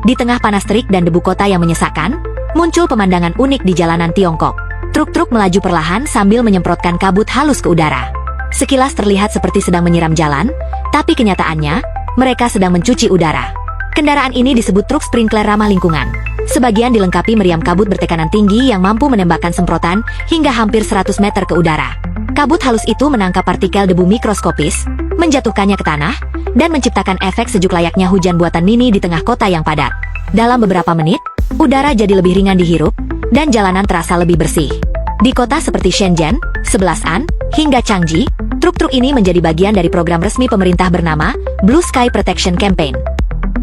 Di tengah panas terik dan debu kota yang menyesakkan, muncul pemandangan unik di jalanan Tiongkok. Truk-truk melaju perlahan sambil menyemprotkan kabut halus ke udara. Sekilas terlihat seperti sedang menyiram jalan, tapi kenyataannya, mereka sedang mencuci udara. Kendaraan ini disebut truk sprinkler ramah lingkungan. Sebagian dilengkapi meriam kabut bertekanan tinggi yang mampu menembakkan semprotan hingga hampir 100 meter ke udara. Kabut halus itu menangkap partikel debu mikroskopis, menjatuhkannya ke tanah, dan menciptakan efek sejuk layaknya hujan buatan Mini di tengah kota yang padat. Dalam beberapa menit, udara jadi lebih ringan dihirup, dan jalanan terasa lebih bersih. Di kota seperti Shenzhen, Sebelasan, hingga Changji, truk-truk ini menjadi bagian dari program resmi pemerintah bernama Blue Sky Protection Campaign.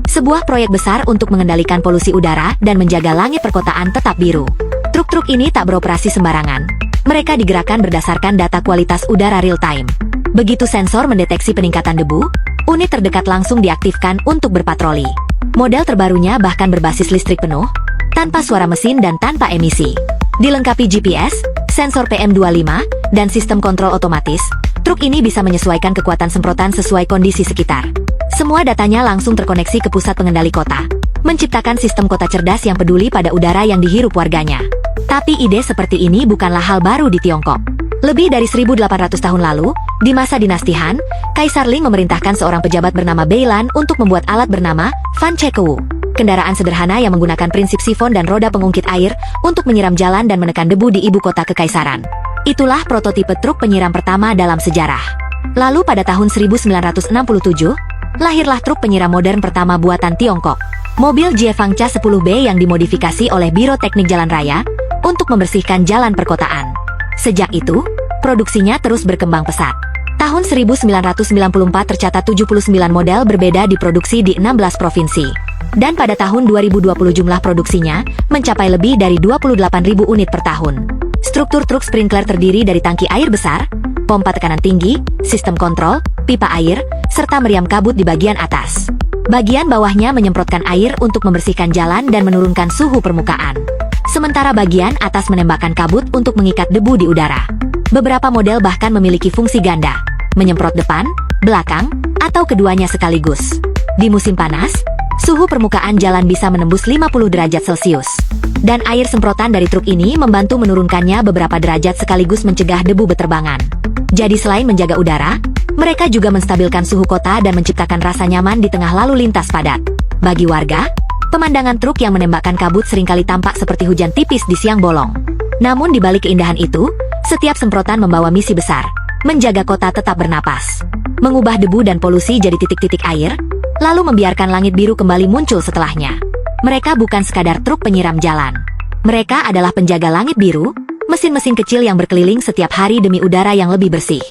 Sebuah proyek besar untuk mengendalikan polusi udara dan menjaga langit perkotaan tetap biru. Truk-truk ini tak beroperasi sembarangan. Mereka digerakkan berdasarkan data kualitas udara real-time. Begitu sensor mendeteksi peningkatan debu, unit terdekat langsung diaktifkan untuk berpatroli. Model terbarunya bahkan berbasis listrik penuh, tanpa suara mesin dan tanpa emisi. Dilengkapi GPS, sensor PM25, dan sistem kontrol otomatis, truk ini bisa menyesuaikan kekuatan semprotan sesuai kondisi sekitar. Semua datanya langsung terkoneksi ke pusat pengendali kota, menciptakan sistem kota cerdas yang peduli pada udara yang dihirup warganya. Tapi ide seperti ini bukanlah hal baru di Tiongkok. Lebih dari 1800 tahun lalu, di masa dinasti Han, Kaisar Ling memerintahkan seorang pejabat bernama Beilan untuk membuat alat bernama Fan Chekewu. Kendaraan sederhana yang menggunakan prinsip sifon dan roda pengungkit air untuk menyiram jalan dan menekan debu di ibu kota kekaisaran. Itulah prototipe truk penyiram pertama dalam sejarah. Lalu pada tahun 1967, lahirlah truk penyiram modern pertama buatan Tiongkok, mobil Jiefangcha 10B yang dimodifikasi oleh Biro Teknik Jalan Raya untuk membersihkan jalan perkotaan. Sejak itu, produksinya terus berkembang pesat. Tahun 1994 tercatat 79 model berbeda diproduksi di 16 provinsi. Dan pada tahun 2020 jumlah produksinya mencapai lebih dari 28.000 unit per tahun. Struktur truk sprinkler terdiri dari tangki air besar, pompa tekanan tinggi, sistem kontrol, pipa air, serta meriam kabut di bagian atas. Bagian bawahnya menyemprotkan air untuk membersihkan jalan dan menurunkan suhu permukaan. Sementara bagian atas menembakkan kabut untuk mengikat debu di udara. Beberapa model bahkan memiliki fungsi ganda, menyemprot depan, belakang, atau keduanya sekaligus. Di musim panas, suhu permukaan jalan bisa menembus 50 derajat Celcius. Dan air semprotan dari truk ini membantu menurunkannya beberapa derajat sekaligus mencegah debu beterbangan. Jadi selain menjaga udara, mereka juga menstabilkan suhu kota dan menciptakan rasa nyaman di tengah lalu lintas padat. Bagi warga, pemandangan truk yang menembakkan kabut seringkali tampak seperti hujan tipis di siang bolong. Namun di balik keindahan itu, setiap semprotan membawa misi besar, menjaga kota tetap bernapas. Mengubah debu dan polusi jadi titik-titik air, lalu membiarkan langit biru kembali muncul setelahnya. Mereka bukan sekadar truk penyiram jalan. Mereka adalah penjaga langit biru, mesin-mesin kecil yang berkeliling setiap hari demi udara yang lebih bersih.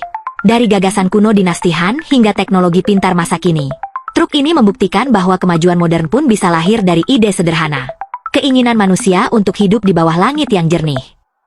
Dari gagasan kuno dinasti Han hingga teknologi pintar masa kini, truk ini membuktikan bahwa kemajuan modern pun bisa lahir dari ide sederhana. Keinginan manusia untuk hidup di bawah langit yang jernih.